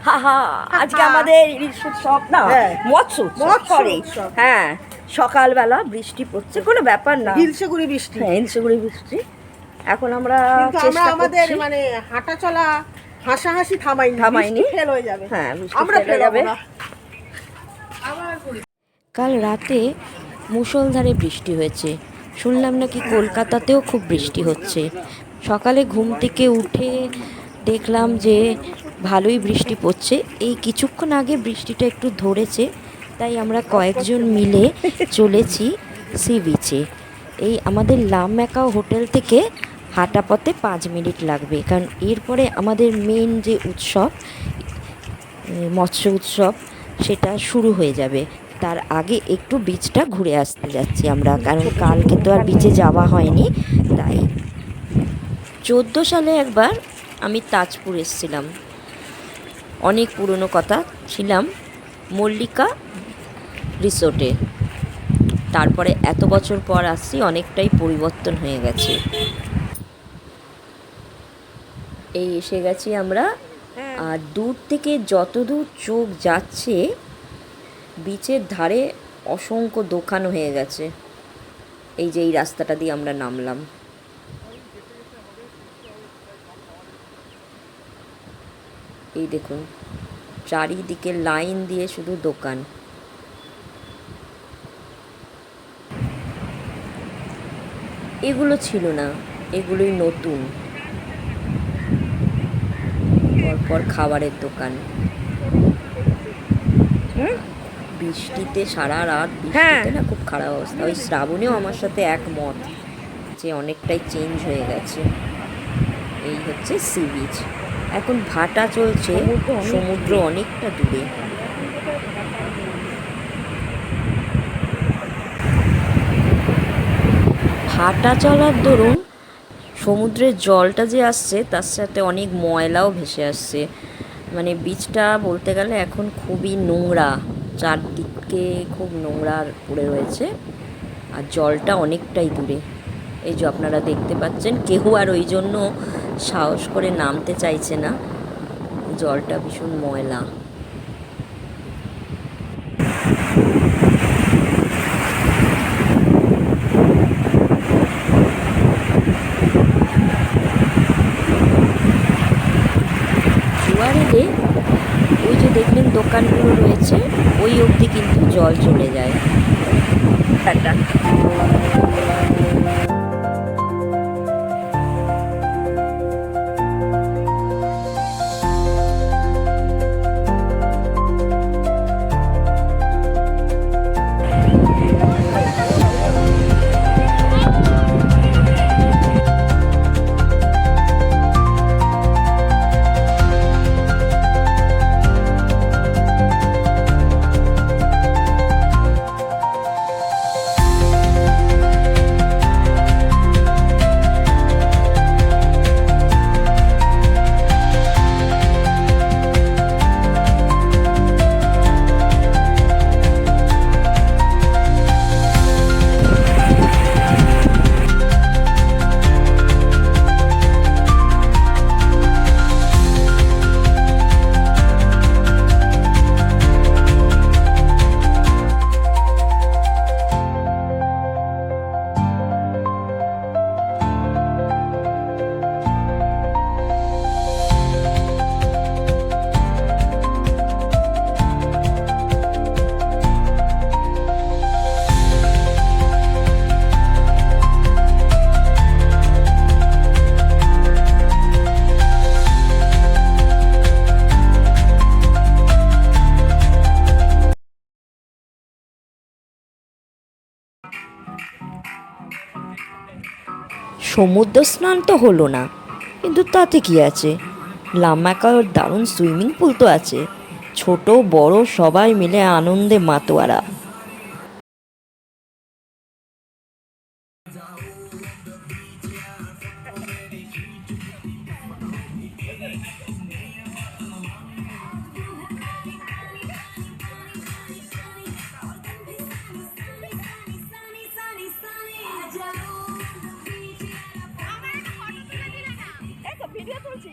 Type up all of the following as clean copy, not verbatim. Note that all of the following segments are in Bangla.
হা হা, আজকে আমাদের ইলিশ উৎসব না, মৎস্য উৎসব। হ্যাঁ, সকালবেলা বৃষ্টি পড়ছে, কোনো ব্যাপার না, হিলসেগুড়ি বৃষ্টি। হ্যাঁ, হিলসেগুড়ি বৃষ্টি। এখন আমরা আমাদের মানে হাঁটা চলা হাসাহাসি থামাইনি, ফেল হয়ে যাবে। হ্যাঁ, আমরা ফেল যাবে। কাল রাতে মুষলধারে বৃষ্টি হয়েছে, শুনলাম নাকি কলকাতাতেও খুব বৃষ্টি হচ্ছে। সকালে ঘুম থেকে উঠে দেখলাম যে ভালোই বৃষ্টি পড়ছে। এই কিছুক্ষণ আগে বৃষ্টিটা একটু ধরেছে, তাই আমরা কয়েকজন মিলে চলেছি সি বিচে। এই আমাদের লাম ম্যাকাও হোটেল থেকে হাঁটা পথে 5 মিনিট লাগবে, কারণ এরপরে আমাদের মেন যে উৎসব, মৎস্য উৎসব, সেটা শুরু হয়ে যাবে। তার আগে একটু বিচটা ঘুরে আসতে যাচ্ছি আমরা, কারণ কালকে তো আর বিচে যাওয়া হয়নি। তাই 14 সালে একবার আমি তাজপুর এসেছিলাম, অনেক পুরনো কথা, ছিলাম মল্লিকা রিসোর্টে। তারপরে এত বছর পর আসছি, অনেকটাই পরিবর্তন হয়ে গেছে। এই এসে গেছি আমরা, আর দূর থেকে যতদূর চোখ যাচ্ছে বিচের ধারে অসংখ্য দোকান হয়ে গেছে। এই যে এই রাস্তাটা দিয়ে আমরা নামলাম, এই দেখুন চারিদিকে লাইন দিয়ে শুধু দোকান। এগুলো ছিল না, এগুলোই নতুন। পরপর খাবারের দোকান। বৃষ্টিতে সারা রাত বৃষ্টিতে না খুব খারাপ অবস্থা। ওই শ্রাবণেও আমার সাথে একমত যে অনেকটাই চেঞ্জ হয়ে গেছে। এই হচ্ছে সি বিচ। এখন ভাটা চলছে, সমুদ্র অনেকটা দূরে। ভাটা চলার দরুন সমুদ্রের জলটা যে আসছে তার সাথে অনেক ময়লাও ভেসে আসছে। মানে বীচটা বলতে গেলে এখন খুবই নোংরা, চারদিকে খুব নোংরা পড়ে রয়েছে, আর জলটা অনেকটাই দূরে। এই যে আপনারা দেখতে পাচ্ছেন, কেউ আর ওই জন্য সাহস করে নামতে চাইছে না, জলটা ভীষণ ময়লা। জোয়ার এলে ওই যে দেখলেন দোকানগুলো রয়েছে, ওই অবধি কিন্তু জল চলে যায়। সমুদ্র স্নান তো হলো না, কিন্তু তাতে কি আছে, লামাকার দারুণ সুইমিং পুল তো আছে, ছোট বড় সবাই মিলে আনন্দে মাতোয়ারা। ভিডিও তুলছি।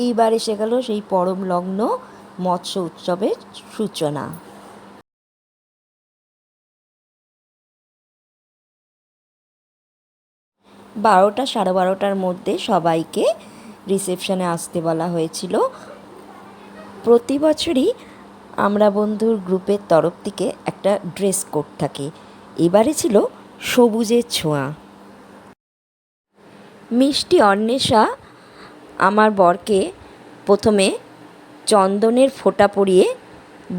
এইবার এসে গেল সেই পরম লগ্ন মৎস্য উৎসবের সূচনা। বারোটা, 12:30টার মধ্যে সবাইকে রিসেপশনে আসতে বলা হয়েছিল। প্রতি বছরই আমরা বন্ধুর গ্রুপের তরফ থেকে একটা ড্রেস কোড থাকে, এবারে ছিল সবুজের ছোঁয়া। মিষ্টি অন্বেষা আমার বরকে প্রথমে চন্দনের ফোঁটা পরিয়ে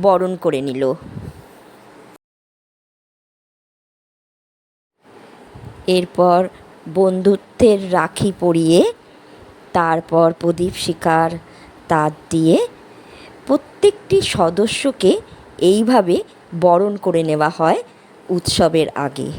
বরণ করে নিল। এরপর বন্ধুত্বের রাখি পরিয়ে, তারপর প্রদীপ শিখার তার দিয়ে প্রত্যেকটি সদস্যকে এইভাবে বরণ করে নেওয়া হয় উৎসবের আগে।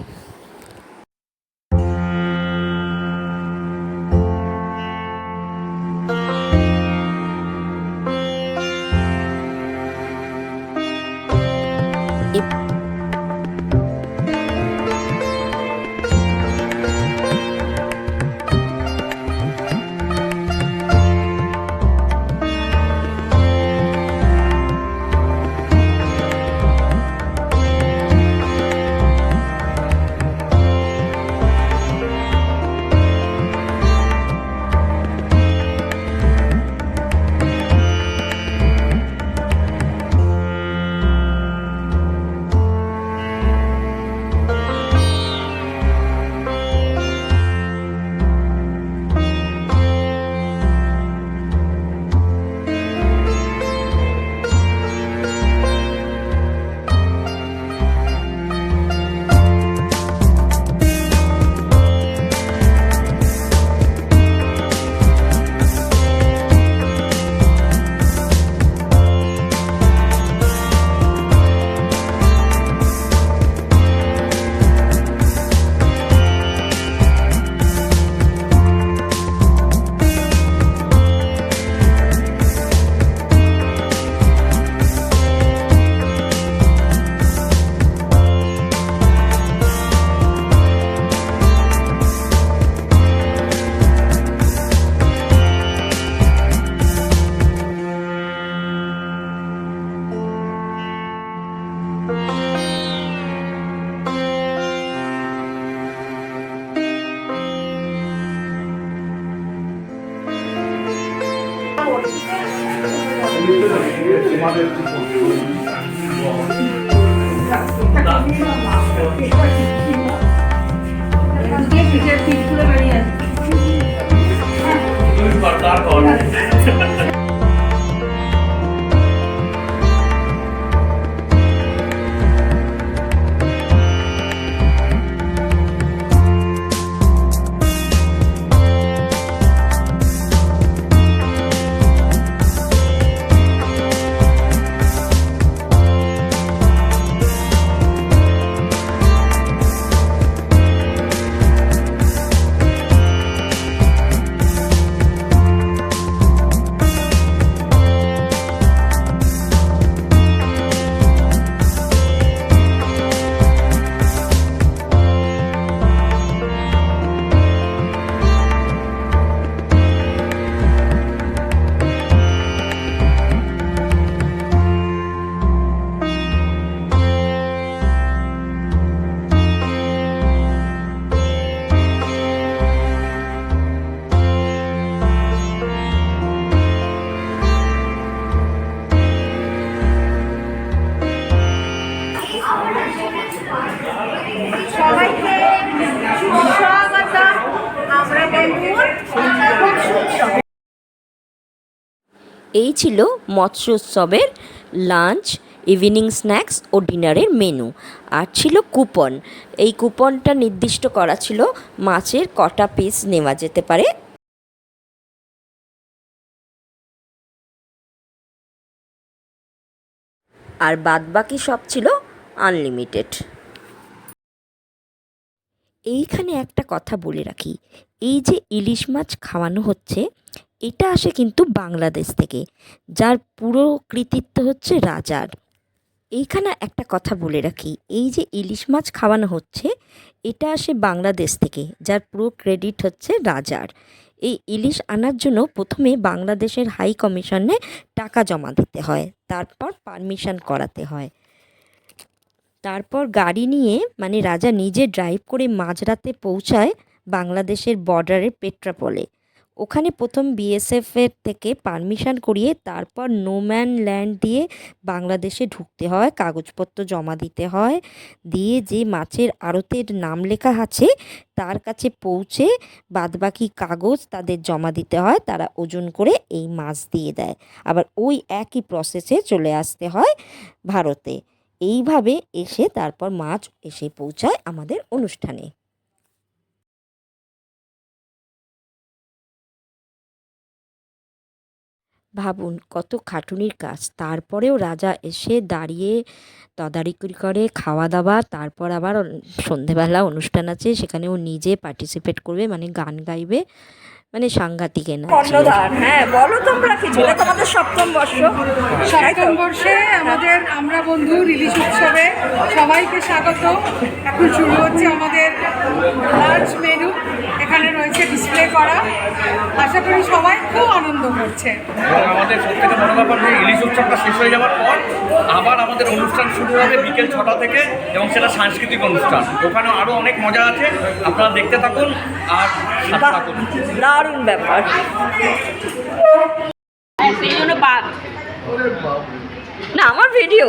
সবাইকে সুস্বাগত আমরা বন্ধুর এই ছিল মৎস্যোৎসবের লাঞ্চ, ইভিনিং স্ন্যাক্স ও ডিনারের মেনু। আর ছিল কুপন। এই কুপনটা নির্দিষ্ট করা ছিল মাছের কটা পিস নেওয়া যেতে পারে। আর বাদবাকি সব ছিল আনলিমিটেড। এইখানে একটা কথা বলে রাখি, এই যে ইলিশ মাছ খাওয়ানো হচ্ছে, এটা আসে কিন্তু বাংলাদেশ থেকে, যার পুরো কৃতিত্ব হচ্ছে রাজার। এইখানে একটা কথা বলে রাখি, এই যে ইলিশ মাছ খাওয়ানো হচ্ছে, এটা আসে বাংলাদেশ থেকে, যার পুরো ক্রেডিট হচ্ছে রাজার। এই ইলিশ আনার জন্য প্রথমে বাংলাদেশের হাই কমিশনে টাকা জমা দিতে হয়, তারপর পারমিশন করাতে হয়। তারপর গাড়ি নিয়ে মানে রাজা নিজে ড্রাইভ করে মাঝরাতে পৌঁছায় বাংলাদেশের বর্ডারের পেট্রাপোলে। ওখানে প্রথম বিএসএফের থেকে পারমিশন করিয়ে তারপর নোম্যান ল্যান্ড দিয়ে বাংলাদেশে ঢুকতে হয়, কাগজপত্র জমা দিতে হয়, দিয়ে যে মাছের আড়তের নাম লেখা আছে তার কাছে পৌঁছে বাদবাকি কাগজ তাদের জমা দিতে হয়, তারা ওজন করে এই মাছ দিয়ে দেয়। আবার ওই একই প্রসেসে চলে আসতে হয় ভারতে। এইভাবে এসে তারপর মাছ এসে পৌঁছায় আমাদের অনুষ্ঠানে। ভাবুন কত খাটুনির কাজ, তারপরেও রাজা এসে দাঁড়িয়ে তদারকি করে খাওয়া দাওয়া, তারপর আবার সন্ধেবেলা অনুষ্ঠান আছে, সেখানে ও নিজে পার্টিসিপেট করবে, মানে গান গাইবে, মানে সাংঘাতিক এনার্জি। কর্ণধার, হ্যাঁ বলো তোমরা কিছু। এটা তোমাদের সপ্তম বর্ষ। সপ্তম বর্ষে আমাদের আমরা বন্ধু রিলিজ উৎসবে সবাইকে স্বাগত। এখন শুরু হচ্ছে আমাদের লাঞ্চ মেনু, এখানে রয়েছে ডিসপ্লে করা। আশা করি সবাই খুব আনন্দ করছে। এবং আমাদের সবথেকে বড় ব্যাপার যে ইলিশ উৎসবটা শেষ হয়ে যাওয়ার পর আবার আমাদের অনুষ্ঠান শুরু হবে বিকেল 6টা থেকে, এবং সেটা সাংস্কৃতিক অনুষ্ঠান। ওখানে আরও অনেক মজা আছে, আপনারা দেখতে থাকুন আর সাথে থাকুন। দারুণ ব্যাপার। সেই জন্য বাদ না আমার ভিডিও।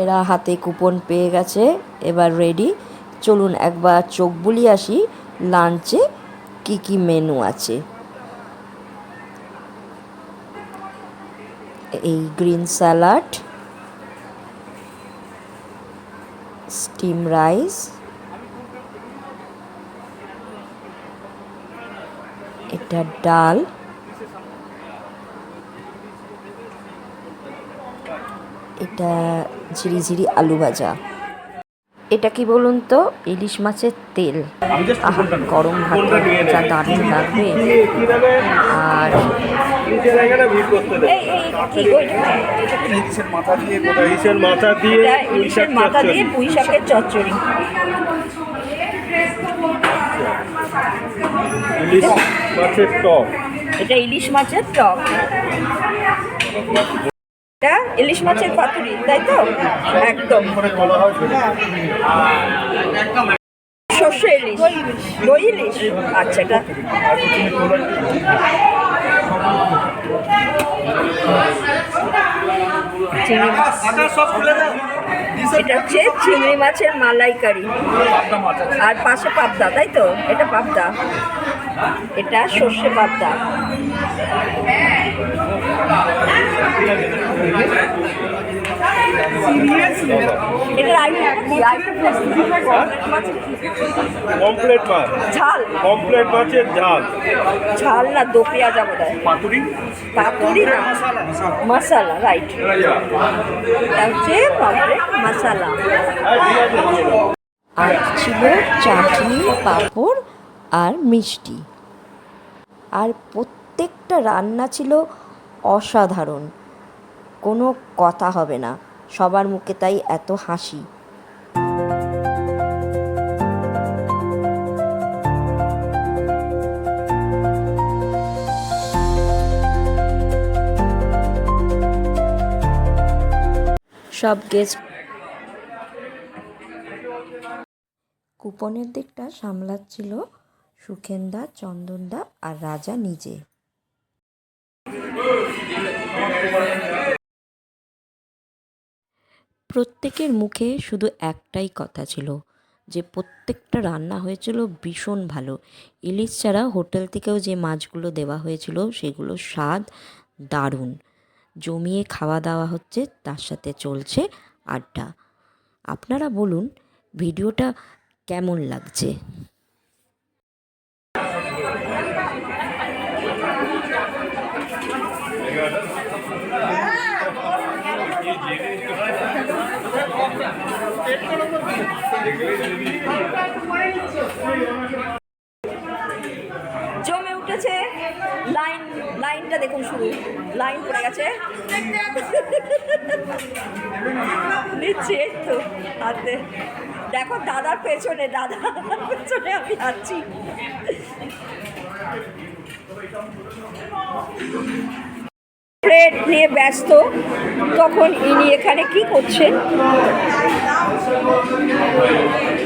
এরা হাতে কুপন পেয়ে গেছে, এবার রেডি। চলুন একবার চোখ বুলিয়ে আসি লাঞ্চে কি কি মেনু আছে। এই গ্রিন স্যালাড, স্টিম রাইস, এটা ডাল, এটা ঝিরিঝিরি আলু ভাজা। এটা কি বলুন তো, ইলিশ মাছের তেল। আহা, গরম ভাত যা দারুণ লাগবে। আর ইলিশের মাথা দিয়ে ইলিশের মাথা দিয়ে পুঁই শাকের চচ্চড়ি। ইলিশ মাছের টক। এটা ইলিশ মাছের টক। এটা ইলিশ মাছের পাতুরি, তাই তো? একদম সর্ষে ইলিশ, দই ইলিশ। আচ্ছা, এটা চিংড়ি মাছ। এটা হচ্ছে চিংড়ি মাছের মালাইকারি, আর পাশে পাবদা, তাই তো? এটা পাবদা, এটা সর্ষে পাবদা। এটা পমফ্রেট মাছ, ঝাল, পমফ্রেট মাছের ঝাল। ঝাল না, দো পেঁয়াজা বোধ হয়। পাতুরি না, মশালা, রাইট। এটা হচ্ছে পমফ্রেট মশালা। আর ছিল চাটনি, পাঁপড় আর মিষ্টি। আর প্রত্যেকটা রান্না ছিল অসাধারণ, কোনো কথা হবে না, সবার মুখে তাই এত হাসি। সব গেস্ট কুপনের দিকটা সামলাচ্ছিল সুখেনদা, চন্দনদা আর রাজা নিজে। প্রত্যেকের মুখে শুধু একটাই কথা ছিল যে প্রত্যেকটা রান্না হয়েছিল ভীষণ ভালো। ইলিশ ছাড়া হোটেল থেকেও যে মাছগুলো দেওয়া হয়েছিল সেগুলো স্বাদ দারুণ। জমিয়ে খাওয়া দাওয়া হচ্ছে, তার সাথে চলছে আড্ডা। আপনারা বলুন ভিডিওটা কেমন লাগছে। লাইন পড়ে গেছে, নিচ্ছি এই তো হাতে। দেখো দাদার পেছনে, দাদার পেছনে আমি যাচ্ছি। প্লেট নিয়ে ব্যস্ত, তখন ইনি এখানে কি করছেন?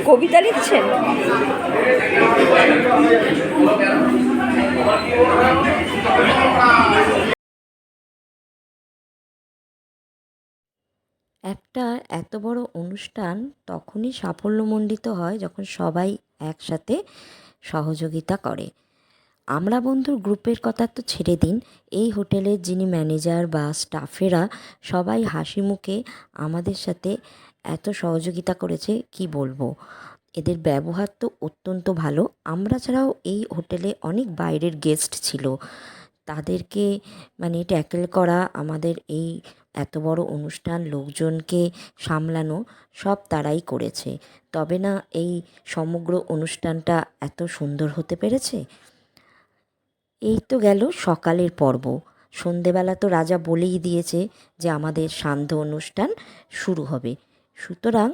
কবিতা লিখছেন। একটা এত বড় অনুষ্ঠান তখনই সাফল্যমণ্ডিত হয় যখন সবাই একসাথে সহযোগিতা করে। আমরা বন্ধুর গ্রুপের কথা তো ছেড়ে দিন, এই হোটেলের যিনি ম্যানেজার বা স্টাফেরা সবাই হাসি মুখে আমাদের সাথে এত সহযোগিতা করেছে কি বলবো। এদের ব্যবহার তো অত্যন্ত ভালো। আমরা ছাড়াও এই হোটেলে অনেক বাইরের গেস্ট ছিল, তাদেরকে মানে ট্যাকেল করা, আমাদের এই এত বড় অনুষ্ঠান লোকজনকে সামলানো সব তারাই করেছে। তবে না এই সমগ্র অনুষ্ঠানটা এত সুন্দর হতে পেরেছে। এই তো গেল সকালের পর্ব। সন্ধেবেলা তো রাজা বলেই দিয়েছে যে আমাদের সান্ধ্য অনুষ্ঠান শুরু হবে, সুতরাং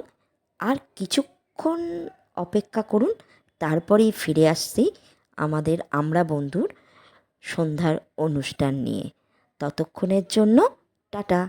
আর কিছুক্ষণ অপেক্ষা করুন, তারপরেই ফিরে আসছি আমাদের আমরা বন্ধুর সন্ধ্যার অনুষ্ঠান নিয়ে। ততক্ষণের জন্য টাটা।